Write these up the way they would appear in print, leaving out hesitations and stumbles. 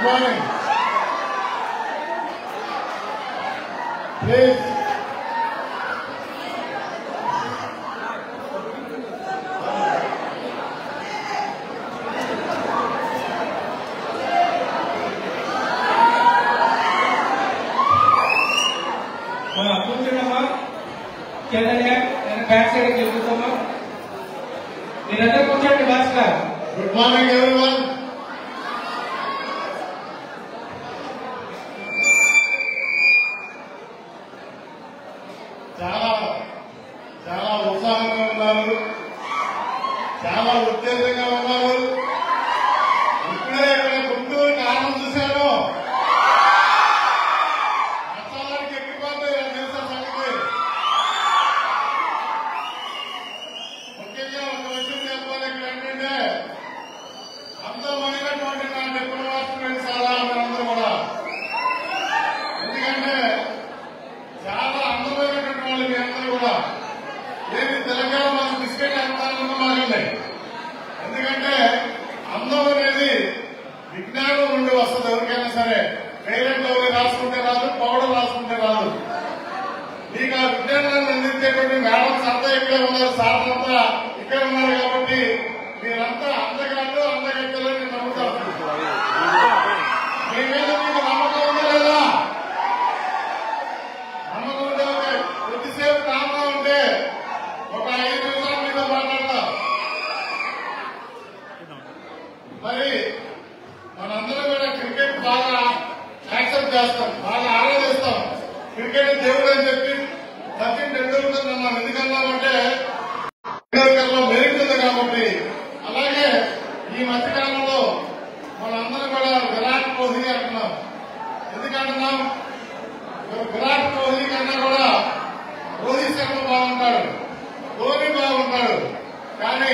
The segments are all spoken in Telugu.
morning. Please. కూర్చున్నామా కిందనే బ్యాక్ సైడ్ కూర్చోమా మీరందరూ కూర్చోండి భాస్కర్. Good morning everyone. చాలా చాలా ఉత్సాహంగా ఉన్నారు, చాలా ఉత్తేజంగా ఉన్నారు. ఇప్పుడే ఇక్కడ గుంటూరు కారణం చూశాను, నచ్చాలకి ఎక్కిపోతే తెలుసా సంగతి. ముఖ్యంగా ఒక విషయం చెప్పాలి, ఇక్కడ ఏంటంటే అందమైనటువంటి నా డిప్లొమాట్ స్టూడెంట్స్ చాలా మీరందరూ కూడా. ఎందుకంటే చాలా అందమైనటువంటి వాళ్ళు మీ అందరూ కూడా. ఏది తెలంగాణ మన బిస్కెట్ అంతాలన్న మాకండి. ఎందుకంటే అందం అనేది విజ్ఞానం నుండి వస్తుంది. ఎవరికైనా సరే పేరెంట్ రాసుకుంటే రాదు, పౌడర్ రాసుకుంటే రాదు. మీకు ఆ విజ్ఞానాన్ని అందించేటువంటి మేడమ్స్ అంతా ఇక్కడ ఉన్నారు, సార్లు అంతా ఇక్కడ ఉన్నారు. కాబట్టి మీరంతా అందగాళ్ళు అందగత్తెలని నమ్ముతారు. మీ మీద మీకు నమ్మకం ఉందా లేదా? నమ్మకం ఉంటే కొద్దిసేపు కామ్గా ఉంటే ఒక 5 నిమిషాల మీద మాట్లాడతా. మరి మనందరం కూడా క్రికెట్ బాగా యాక్సెప్ట్ చేస్తాం, బాగా ఆరాధిస్తాం. క్రికెట్ దేవుడు అని చెప్పి సచిన్ టెండూల్కర్ మనం ఎందుకన్నామంటే టెండూల్కర్లో మెరిట్ ఉంది కాబట్టి. అలాగే ఈ మధ్యకాలంలో మనందరం కూడా విరాట్ కోహ్లీ అంటున్నాం. ఎందుకంటున్నాం? విరాట్ కోహ్లీ కన్నా కూడా రోహిత్ శర్మ బాగుంటాడు, ధోని బాగుంటాడు. కానీ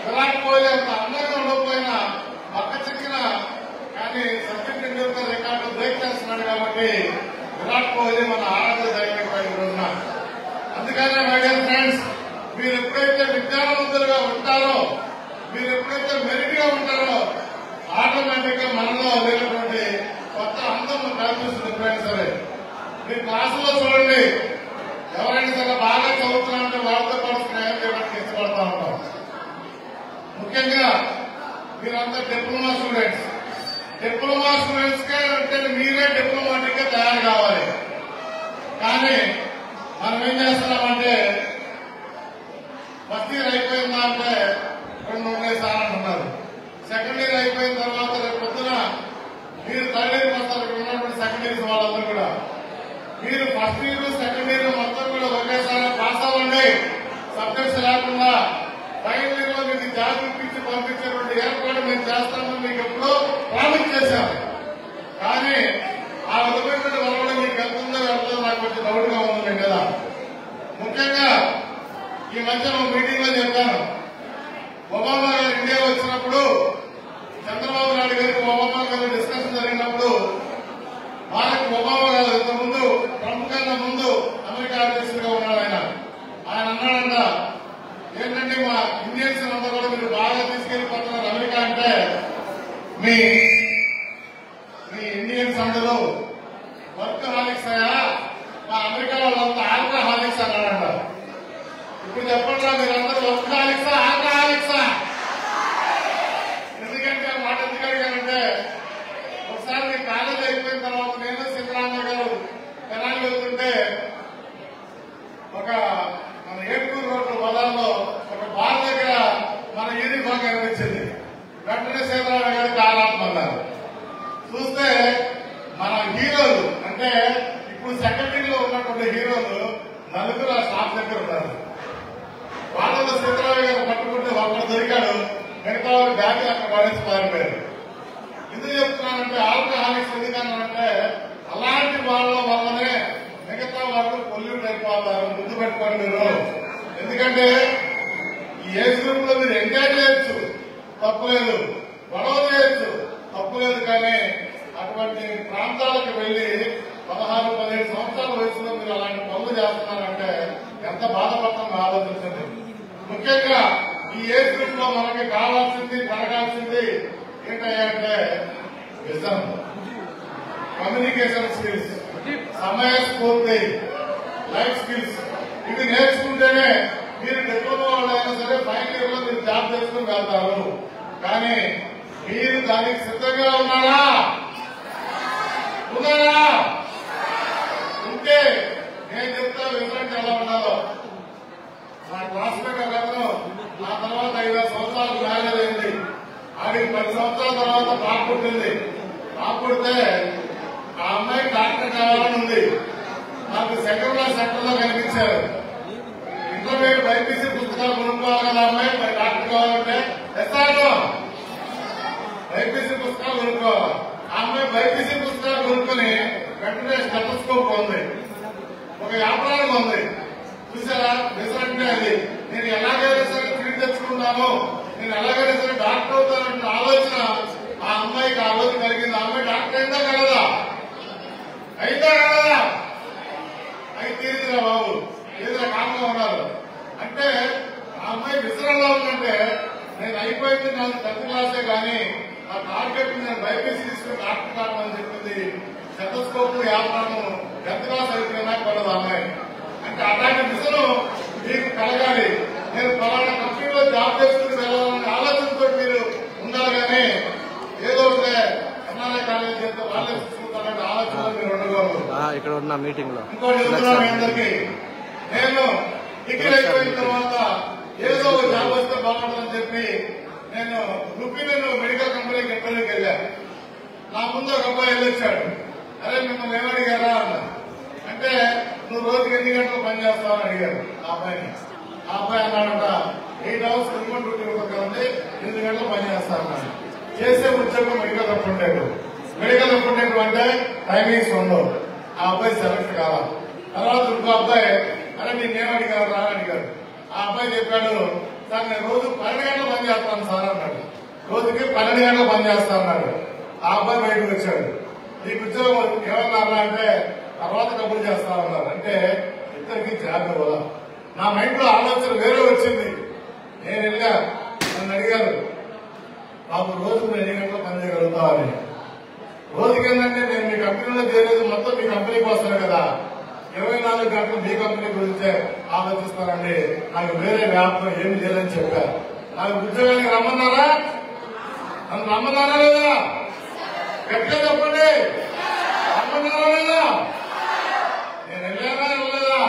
విరాట్ కోహ్లీ అంత అందంగా ఉండకపోయినా పక్క చిక్కిన కానీ సచిన్ టెండూల్కర్ రికార్డు బ్రేక్ చేస్తున్నాడు. కాబట్టి విరాట్ కోహ్లీ మన ఆరాధన జరిగిపోయిన రోజున. అందుకనే మై డియర్ ఫ్రెండ్స్, మీరు ఎప్పుడైతే విజ్ఞానవంతులుగా ఉంటారో, మీరు ఎప్పుడైతే మెరిట్ గా ఉంటారో ఆటోమేటిక్ గా మనలో లేనటువంటి కొత్త అందం కనిపిస్తుంది. ఎప్పుడైనా సరే మీ క్లాసులో చూడండి, ఎవరైనా సరే బాగా చదువుతున్నారంటే వాళ్ళతో పాటు స్నేహం చేయడానికి ఇష్టపడతా ఉంటాం. ముఖ్యంగా మీరంతా డిప్లొమా స్టూడెంట్స్. డిప్లొమా స్టూడెంట్స్ కే అంటే మీరే డిప్లొమాటిక్ గా తయారు కావాలి. కానీ మనం ఏం చేస్తున్నామంటే ఫస్ట్ ఇయర్ అయిపోయిందా అంటే 2 ఉంటాయి సార్ అంటున్నారు. సెకండ్ ఇయర్ అయిపోయిన తర్వాత రేపు పొద్దున మీరు థర్డ్ ఇయర్కి వస్తారు. ఇక్కడ ఉన్నటువంటి సెకండ్ ఇయర్స్ వాళ్ళందరూ కూడా మీరు ఫస్ట్ ఇయర్ సెకండ్ ఇయర్ మొత్తం కూడా ఒకేసారి పాస్ అవ్వండి. సబ్జెక్ట్స్ లేకుండా ఫైనల్ ఇయర్ లో మీకు జాబ్ ఇప్పించి పంపించేటువంటి ఏర్పాటు మేము చేస్తామని మీకు ఎప్పుడో ప్రామిస్ చేశాం. కానీ ఆ విధమైనటువంటి వల్ల మీకు వెళ్తుందో వెళ్తుందో నాకు కొంచెం డౌట్ గా ఉంది కదా. ముఖ్యంగా ఈ మధ్య మీటింగ్ లో చెప్పాను, ఒబామా గారు ఇండియా వచ్చినప్పుడు చంద్రబాబు నాయుడు గారికి ఒబామా గారు డిస్కషన్ జరిగినప్పుడు భారత్ ఒబామా గారు ఇంతకుముందు ట్రంప్ కన్నా ముందు అమెరికా అధ్యక్షుడిగా ఉన్నాడు. ఆయన అన్నాడంట, ఏంటంటే మా ఇండియన్స్ అంతా కూడా మీరు బాగా తీసుకెళ్లిపోతున్నారు అమెరికా అంటే మీ ఇండియన్స్ అందరూ వర్క్ హాలిక్స్ అయ్యా, మా అమెరికా వాళ్ళంతా ఆల్కహాలిక్స్ అన్నాడంట. ఇప్పుడు చెప్పండి, మీరందరూ వర్క్ హాలిక్సా ఆల్కహాలిక్సా? ఎందుకంటే ఆ మాట ఎందుకు అడిగానంటే ఒకసారి మీ కాలేజ్ అయిపోయిన తర్వాత నేను సిద్ధరామయ్య గారు తెనాలి వెళ్తుంటే ఒక మన ఏటూరు రోడ్డు బజార్లో ఒక బార్ దగ్గర మన యూనిఫామ్ కనిపించింది. వెంటనే సీతారామయ్య గారు కాలాత్మన్నారు. చూస్తే మన హీరోలు అంటే ఇప్పుడు సెకండరీలో ఉన్నటువంటి హీరోలు నలుగురు ఆ షాప్ దగ్గర ఉన్నారు. వాళ్ళలో సీతారామయ్య గారు పట్టుకుంటే ఒకడు దొరికాడు, మిగతా వాళ్ళు బ్యాగ్ అక్కడ పడేసి పారిపోయారు. ఎందుకు చెప్తున్నానంటే ఆల్కహాలిక్స్ ఎందుకన్నానంటే అలాంటి వాళ్ళ వల్లనే మిగతా వాళ్ళు పొల్యూట్ అయిపోతారు. ముందు పెట్టుకోండి మీరు. ఎందుకంటే ఈ ఏజ్ గ్రూప్ లో మీరు ఎంజాయ్ చేయొచ్చు, తప్పులేదు, గొడవ చేయొచ్చు, తప్పులేదు. కానీ అటువంటి ప్రాంతాలకు వెళ్లి 16-17 సంవత్సరాల వయసులో మీరు అలాంటి పనులు చేస్తున్నారంటే ఎంత బాధపడతామో ఆలోచించండి. ముఖ్యంగా ఈ ఏజ్ గ్రూప్ లో మనకి కావాల్సింది జరగాల్సింది ఏంటంటే విజన్, కమ్యూనికేషన్ స్కిల్స్, సమయస్ఫూర్తి, లైఫ్ స్కిల్స్ ఇవి నేర్చుకుంటేనే మీరు డిప్లొమా వాళ్ళైనా సరే ఫైనల్ ఇయర్ లో మీరు జాబ్ చేసుకుని వెళ్తారు. కానీ మీరు దానికి సిద్ధంగా ఉన్నారా? ఉంటే నేను చెప్తా విజన్ ఎలా ఉండాలో. నా క్లాస్మేట్ అతను ఆ తర్వాత 5 సంవత్సరాలు మ్యారేజ్ అయింది. ఆడికి 10 సంవత్సరాల తర్వాత పాప పుట్టింది. పాప పుడితే ఆ అమ్మాయి డాక్టర్ కావాలని ఉంది. నాకు సెకండ్ క్లాస్ సెంటర్ లో కనిపించారు. ఇంటర్మీడియట్ బైపీసీ పుస్తకాలు కొనుక్కోవాలి కదా అమ్మాయి, మరి డాక్టర్ కావాలంటే ఎస్ఆర్లో బైపీసీ పుస్తకాలు కొనుక్కోవాలి. ఆ అమ్మాయి బైపీసీ పుస్తకాలు కొనుక్కొని వెంటనే స్టెథోస్కోప్ ఉంది, ఒక వ్యాపారం ఉంది. చూసారా రిజల్ట్ అది. నేను ఎలాగైనా సరే ఫీల్డ్ తెచ్చుకున్నాను, నేను ఎలాగైనా సరే డాక్టర్ అవుతానంటే ఆలోచన ఆ అమ్మాయికి ఆ రోజు కలిగింది. ఆ అమ్మాయి డాక్టర్ అయిందా కలదా? అయితే కలదా? అయితే తీరుదిరా బాబు, ఏదైనా కారణంగా ఉన్నారు అంటే ఆ అమ్మాయి విసరంలో ఉందంటే నేను అయిపోయింది నాకు 10th క్లాసే కానీ నా టార్గెట్ నేను బైపీసీ తీసుకుని డాక్టర్ కావాలని చెప్పింది. స్టెథోస్కోప్ వ్యాపారం 10th క్లాస్ అయిపోయినా పడదు అమ్మాయి. అంటే అలాంటి విషయం మీకు కలగాలి. నేను పలానా కంపెనీలో జాబ్ చేసుకుని వెళ్ళాలనే ఆలోచనతో మీరు ఉండాలి. కానీ ఏదో ఉంటే ఎన్ఆర్ఐ కాలేజ్ చేస్తే వాళ్ళే చూసుకుంటారనే ఆలోచన మీరు ఉండకూడదు. ఇక్కడ ఉన్న మీటింగ్ లో ఇంకోటి చెప్తున్నాను మీ అందరికీ, నేను డిగ్రీ అయిపోయిన తర్వాత ఏదో ఒక జాబ్ వస్తే బాగుంటుందని చెప్పి నేను రుపిన్ మెడికల్ కంపెనీకి ఇంటర్వ్యూకి వెళ్ళాను. నా ముందు ఒక అబ్బాయి వెళ్ళొచ్చాడు. అరే మిమ్మల్ని ఏమడిగారా అన్న అంటే నువ్వు రోజుకి ఎన్ని గంటలు పనిచేస్తావని అడిగారు ఆ అబ్బాయిని. ఆ అబ్బాయి అన్నాడంట 8 hours రిమోట్ డ్యూటీ ఉంటుంది, 8 గంటలు పనిచేస్తాను. చేసే ఉద్యోగం మెడికల్ రిప్రజెంటేటివ్. మెడికల్ రిప్రజెంటేటివ్ అంటే టైమింగ్స్ ఉండవు. ఆ అబ్బాయి సెలెక్ట్ కావాలి. తర్వాత ఇంకో అబ్బాయి అరే నేనేం అడిగారు రా అడిగారు. ఆ అబ్బాయి చెప్పాడు సార్ నేను రోజు 12 గంటలు పని చేస్తాను సార్ అన్నాడు. రోజుకి 12 గంటలు పని చేస్తా అన్నాడు. ఆ అబ్బాయి బయటకు వచ్చాడు. నీకు ఉద్యోగం ఏమన్నారా అంటే తర్వాత డబ్బులు చేస్తామన్నారు. అంటే ఇద్దరికి జాబ్ ఇవ్వాలా? నా మైండ్ లో ఆలోచన వేరే వచ్చింది. నేను వెళ్ళా, నన్ను అడిగారు బాబు రోజుకు 2 గంటలు పని చేయగలుగుతామని. రోజుకి ఏంటంటే నేను మీ కంపెనీలో చేరేది మొత్తం మీ కంపెనీకి వస్తాను కదా, 24 గంటలు మీ కంపెనీ గురించే ఆలోచిస్తానండి. నాకు వేరే వ్యాపారం ఏమి చేయాలని చెప్పారు. నాకు ఉద్యోగానికి రమ్మన్నారా? నన్ను రమ్మన్నారా లేదా? గట్టిగా చెప్పండి, రమ్మన్నారా లేదా? నేను వెళ్ళానా వెళ్ళలేదా?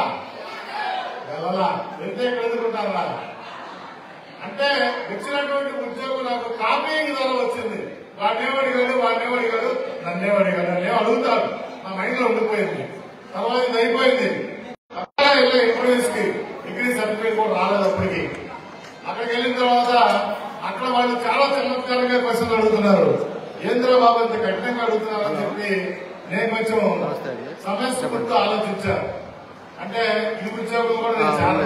వెళ్ళలా. వెళ్తే ఇక్కడ ఎదుర్కొంటారా? అంటే వచ్చినటువంటి ఉద్యోగం నాకు కాపీయింగ్ ద్వారా వచ్చింది. వాడినేమడిగాడు నన్నేమడిగాడు నన్నేమో అడుగుతారు. నా మైండ్ లో ఉండిపోయింది. తర్వాత ఇది అయిపోయింది. అక్కడ వెళ్ళే ఇంటర్వ్యూస్ కి డిగ్రీ సర్టిఫికేట్ కూడా రాలేదు అప్పటికి. అక్కడికి వెళ్ళిన తర్వాత అక్కడ వాళ్ళు చాలా చమత్కారంగా క్వశ్చన్లు అడుగుతున్నారు. ఏంద్ర బాబు అంత కఠినంగా అడుగుతున్నారు అని చెప్పి నేను కొంచెం సమస్య గుర్తు ఆలోచించాను. అంటే ఈ ఉద్యోగం కూడా నేను చాలా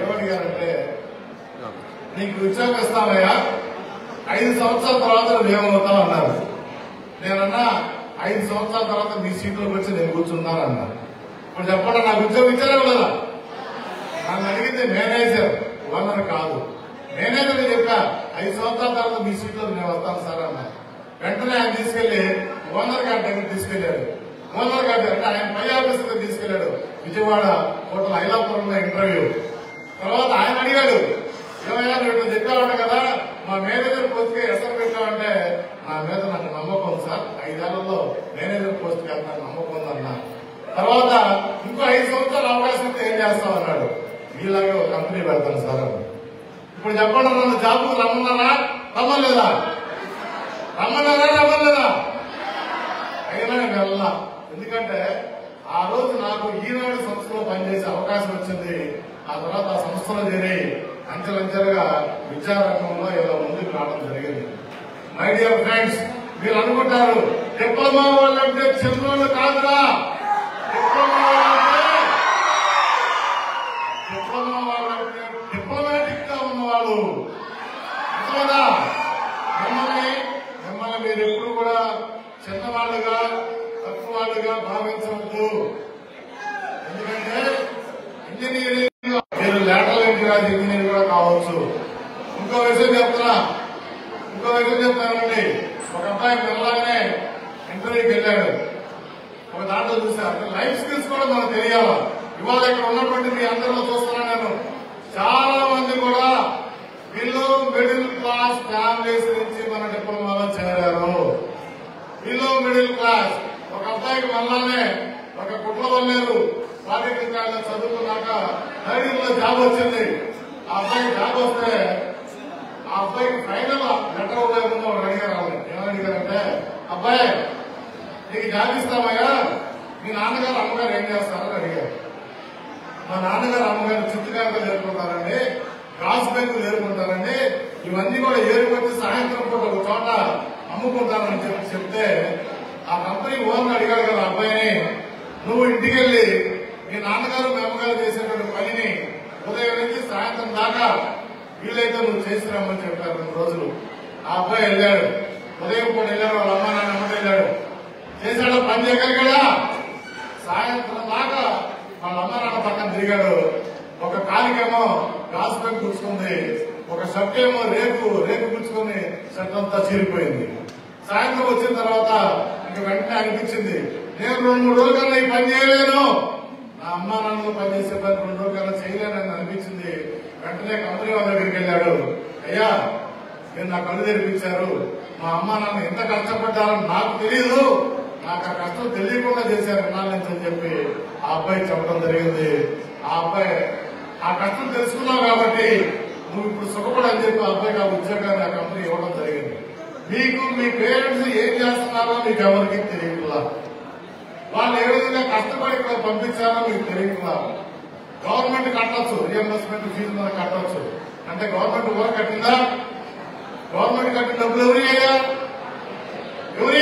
ఏమడిగారంటే నీకు ఉద్యోగం ఇస్తామయ్యా 5 సంవత్సరాల తర్వాత నువ్వు ఏమవుతావు అన్నారు. నేనన్నా 5 సంవత్సరాల తర్వాత మీ సీట్లోకి వచ్చి నేను కూర్చున్నాను అన్నారు. ఇప్పుడు చెప్పండి నాకు ఉద్యోగం ఇచ్చారా లేదా? నన్ను అడిగింది మేనేజర్, ఓనర్ కాదు. మేనేజర్ చెప్పా 5 సంవత్సరాల తర్వాత మీ సీట్లో నేను వస్తాను సార్ అన్నా. వెంటనే ఆయన తీసుకెళ్లి ఓనర్ గారి దగ్గర తీసుకెళ్లాడు. ఓనర్ గారి అంటే ఆయన పై ఆఫీసర్ తీసుకెళ్లాడు. విజయవాడ హోటల్ ఐలాపురంలో ఇంటర్వ్యూ. తర్వాత ఆయన అడిగాడు ఏమైనా నువ్వు చెప్పావంట కదా మా మేనేజర్ పోస్ట్ కి ఎసరు పెట్టావంటే నా మీద నాకు నమ్మకం సార్, 5 ఏళ్లలో మేనేజర్ పోస్ట్ కి వెళ్తాను నమ్మకం ఉందన్నా. తర్వాత ఇంకో 5 సంవత్సరాలు అవకాశం ఇస్తే ఏం చేస్తామన్నాడు. మీలాగే ఒక కంపెనీ పెడతాను సార్ అని. ఇప్పుడు చెప్పండి నన్ను జాబ్ రమ్మన్నారా రమ్మలేదా? రమ్మలేదా? అయినా వెళ్ళా. ఎందుకంటే ఆ రోజు నాకు ఈనాడు సంస్థలో పనిచేసే అవకాశం వచ్చింది. ఆ తర్వాత ఆ సంస్థలో చేరి అంచెలంచెలుగా విద్యారంగంలో ఇలా ముందుకు రావడం జరిగింది. మై డియర్ ఫ్రెండ్స్, మీరు అనుకుంటారు డిప్లొమా వాళ్ళంటే చిన్నోళ్ళు కాదురా. డిప్లొమా వాళ్ళంటే డిప్లొమాటిక్ గా ఉన్నవాళ్ళు. కదా మిమ్మల్ని మీరు ఎప్పుడు కూడా చిన్నవాళ్ళుగా తక్కువ వాళ్ళుగా భావించవద్దు. ఎందుకంటే ఇంజనీరింగ్ మీరు లేటరల్ ఇంజనీర్ కూడా కావచ్చు. ఇంకో విషయం చెప్తానండి, ఒక అబ్బాయి పిల్లలాగానే ఇంటర్వ్యూకి వెళ్ళాడు. ఒక దాంట్లో చూశారు లైఫ్ స్కిల్స్ కూడా మనకు తెలియాలి. ఇవాళ ఇక్కడ ఉన్నటువంటి మీ అందరిలో చూస్తున్నా నేను చాలా మంది కూడా బిలో మిడిల్ క్లాస్ ఫ్యామిలీస్ నుంచి మన డిప్లొమాలో చేరారు. బిలో మిడిల్ క్లాస్ ఒక అబ్బాయికి మళ్ళానే ఒక కుట్ల వల్లేరు పాఠ్యక్రమాల్లో చదువుకున్నాక ధైర్యంలో జాబ్ వచ్చింది. ఆ అబ్బాయికి జాబ్ వస్తే ఆ అబ్బాయికి ఫైనల్ లెటర్ ఇవ్వలేకుండా వాళ్ళు అడిగారు. ఏమని అడిగారంటే, అబ్బాయి నీకు జాబ్ ఇస్తామయ్యా, మీ నాన్నగారు అమ్మగారు ఏం చేస్తారని అడిగారు. మా నాన్నగారు అమ్మగారు చిత్తుకాయలు ఏరుకుంటారండి, గ్రాస్ బ్యాంకులు ఏరుకుంటారండి, ఇవన్నీ కూడా ఏరుకొచ్చి సాయంత్రం పూట ఒక చోట అమ్ముకుంటారని చెప్తే ఆ కంపెనీ ఓనర్ అడిగాడు కదా అబ్బాయిని, నువ్వు ఇంటికి వెళ్లి మీ నాన్నగారు మీ అమ్మగారు చేసేటువంటి పనిని ఉదయం నుంచి సాయంత్రం దాకా వీలైతే నువ్వు చేసి రమ్మని చెప్పారు 2 రోజులు. ఆ అబ్బాయి వెళ్ళాడు, ఉదయం పూట వెళ్ళాడు, వాళ్ళ అమ్మ నాన్న అమ్మటి వెళ్ళాడు, చేశాడు, పని చేయగలిగాడా. సాయంత్రం దాకా వాళ్ళ అమ్మ నాన్న పక్కన తిరిగాడు. ఒక కాలికేమో గ్రాస్ బ్యాంక్ గుచ్చుకుంది, ఒక షర్ట్ ఏమో రేపు గుచ్చుకుని షర్ట్ అంతా చీరిపోయింది. సాయంత్రం వచ్చిన తర్వాత ఇంక వెంటనే అనిపించింది, నేను 2-3 రోజుల కన్నా ఈ పని చేయలేను, నా అమ్మా నాన్నలు పనిచేసే పని 2 రోజుల కన్నా చేయలేనని అనిపించింది. వెంటనే కంపెనీ వాళ్ళ దగ్గరికి వెళ్ళాడు. అయ్యా మీరు నా కళ్ళు తెరిపించారు, మా అమ్మా నాన్న ఎంత కష్టపడ్డారని నాకు తెలియదు, నాకు ఆ కష్టం తెలియకుండా చేశారు ఇన్నాళ్ళ నుంచి అని చెప్పి ఆ అబ్బాయి చెప్పడం జరిగింది. ఆ అబ్బాయి ఆ కష్టం తెలుసుకున్నావు కాబట్టి నువ్వు ఇప్పుడు సుఖపడని చెప్పి ఆ అబ్బాయికి ఆ ఉద్యోగాన్ని ఆ కంపెనీ ఇవ్వడం జరిగింది. మీకు మీ పేరెంట్స్ ఏం చేస్తున్నారో మీకు ఎవరికి తెలియకుండా, వాళ్ళు ఏ విధంగా కష్టపడి ఇక్కడ పంపించారో మీకు తెలియకుండా. గవర్నమెంట్ కట్టొచ్చు, రియంబర్స్మెంట్ ఫీజు మనం కట్టొచ్చు అంటే గవర్నమెంట్ ఊర కట్టిందా? గవర్నమెంట్ కట్టిన డబ్బులు ఎవరి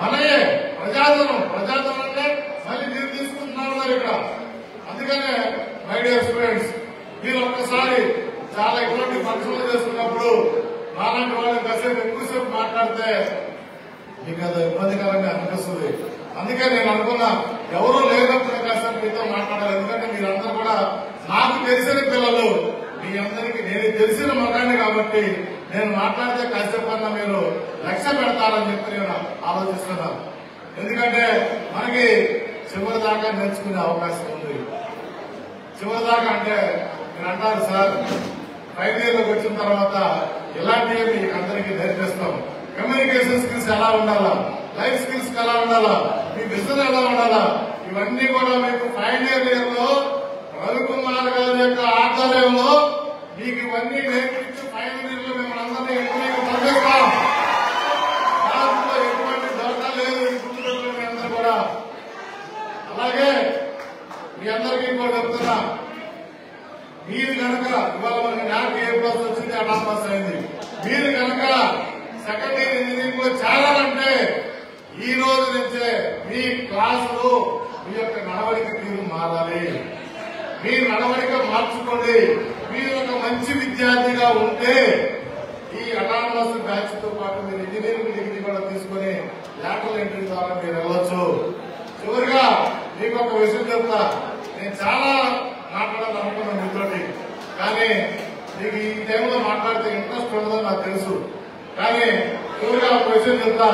మనయే. ప్రజాధనం అంటే మళ్ళీ మీరు తీసుకుంటున్నారు ఇక్కడ. అందుకనే మై డియర్ స్టూడెంట్స్, మీరు ఒక్కసారి చాలా ఇటువంటి ఫంక్షన్లు చేస్తున్నప్పుడు నాలాంటి వాళ్ళు కాసేపు ఎక్కువసేపు మాట్లాడితే మీకు అది ఇబ్బందికరంగా అనిపిస్తుంది. అందుకే నేను అనుకున్నా ఎవరూ లేనప్పుడు కాసేపు మీతో మాట్లాడాలి. ఎందుకంటే మీరందరూ కూడా నాకు తెలిసిన పిల్లలు, మీ అందరికీ నేను తెలిసిన మగాన్ని కాబట్టి నేను మాట్లాడితే కాసేపు అన్నా మీరు లక్ష్య పెడతారని చెప్పి నేను ఆలోచిస్తున్నాను. ఎందుకంటే మనకి చివరి దాకా నేర్చుకునే అవకాశం ఉంది. చివరి దాకా అంటే మీరు అంటారు సార్ 5 ఇయర్లోకి వచ్చిన తర్వాత ఇలాంటివి మీకు అందరికీ నేర్పిస్తాం. కమ్యూనికేషన్ స్కిల్స్ ఎలా ఉండాలా, లైఫ్ స్కిల్స్ ఎలా ఉండాలా, మీ బిజినెస్ ఎలా ఉండాలా, ఇవన్నీ కూడా మీకు ఫైనల్ ఇయర్ లో రవికుమార్ గారి యొక్క ఆధ్వర్యంలో మీకు ఇవన్నీ నేర్పించి ఫైనల్ ఇయర్ లో మిమ్మల్ని అందరినీ ఎక్కువ పంపిస్తాం. దాంట్లో ఎటువంటి దోష లేదు. ఈ గుర్తుపెట్టుకుని మీ అందరూ కూడా. అలాగే మీ అందరికీ కూడా చెప్తున్నా, మీరు కనుక ఇవాళ మనకి నాకు A+ వచ్చింది, A+ అయింది. మీరు కనుక సెకండ్ ఇయర్ ఇంజనీరింగ్ లో చేరాలంటే ఈ రోజు నుంచే మీ క్లాసులో మీ యొక్క నడవడిక తీరు మారాలి. మీ నడవడిక మార్చుకోండి. మీరు ఒక మంచి విద్యార్థిగా ఉంటే ఈ అటానమస్ బ్యాచ్ తో పాటు మీరు ఇంజనీరింగ్ డిగ్రీ కూడా తీసుకుని లాటరల్ ఎంట్రీ ద్వారా మీరు వెళ్ళొచ్చు. చివరిగా మీకు ఒక విషయం చెప్తా. నేను చాలా మాట్లాడాలనుకున్నాను మీతోటి, కానీ మీకు ఈ టైంలో మాట్లాడితే ఇంట్రెస్ట్ ఉండదని నాకు తెలుసు. కానీ చివరిగా ఒక విషయం చెప్తా.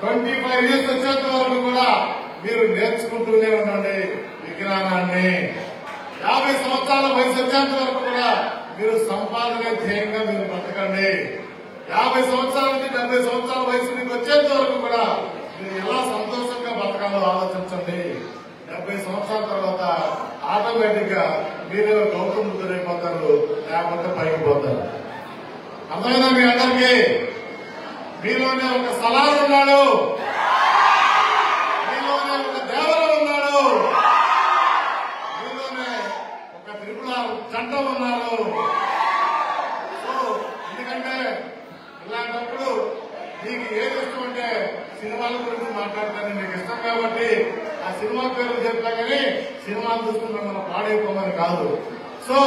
25 ఇయర్స్ వచ్చేంత వరకు కూడా మీరు నేర్చుకుంటూనే ఉండండి విజ్ఞానాన్ని. 50 సంవత్సరాల వయసు వచ్చేంత వరకు కూడా మీరు సంపాదనే ధ్యేయంగా మీరు బతకండి. 50 సంవత్సరాల నుంచి 70 సంవత్సరాల వయసు మీకు వచ్చేంత వరకు కూడా మీరు ఎలా సంతోషంగా బతకాలో ఆలోచించండి. 70 సంవత్సరాల తర్వాత ఆటోమేటిక్ గా మీరు గౌతమ్ బుద్ధుడైపోతారు, లేకపోతే పైకి పోతారు. అర్థమైనా మీ అందరికీ? మీలోనే ఒక సలార్ ఉన్నాడు, మీలోనే ఒక దేవర ఉన్నాడు, మీలోనే ఒక త్రిపుల జంట ఉన్నారు. సో ఎందుకంటే ఇలాంటప్పుడు మీకు ఏది ఇష్టం అంటే సినిమాల గురించి మాట్లాడతాను. మీకు ఇష్టం కాబట్టి ఆ సినిమా పేరు చెప్తా కానీ సినిమాలు చూసుకుంటే మనం పాడైపోమని కాదు. సో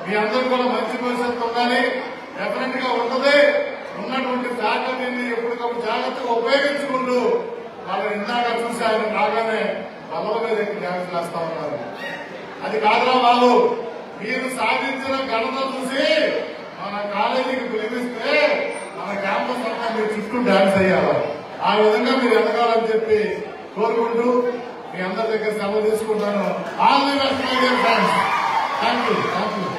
మీ అందరూ కూడా మంచి భవిష్యత్తు ఉండాలి. డెఫినెట్ గా ఉంటుంది. ఉన్నటువంటి ఫ్యాకల్టీని ఎప్పటికప్పుడు జాగ్రత్తగా ఉపయోగించుకుంటూ వాళ్ళు ఇందాక చూసి ఆయన రాగానే బల్ల మీద డ్యాన్స్ చేస్తా ఉన్నారు. అది కాదురా వాళ్ళు, మీరు సాధించిన ఘనత చూసి మన కాలేజీకి పిలిపిస్తే మన క్యాంపస్ అంతా మీరు చుట్టూ డాన్స్ అయ్యారు. ఆ విధంగా మీరు ఎదగాలని చెప్పి కోరుకుంటూ మీ అందరి దగ్గర సెలవు తీసుకుంటాను. All the best my dear friends. Thank you.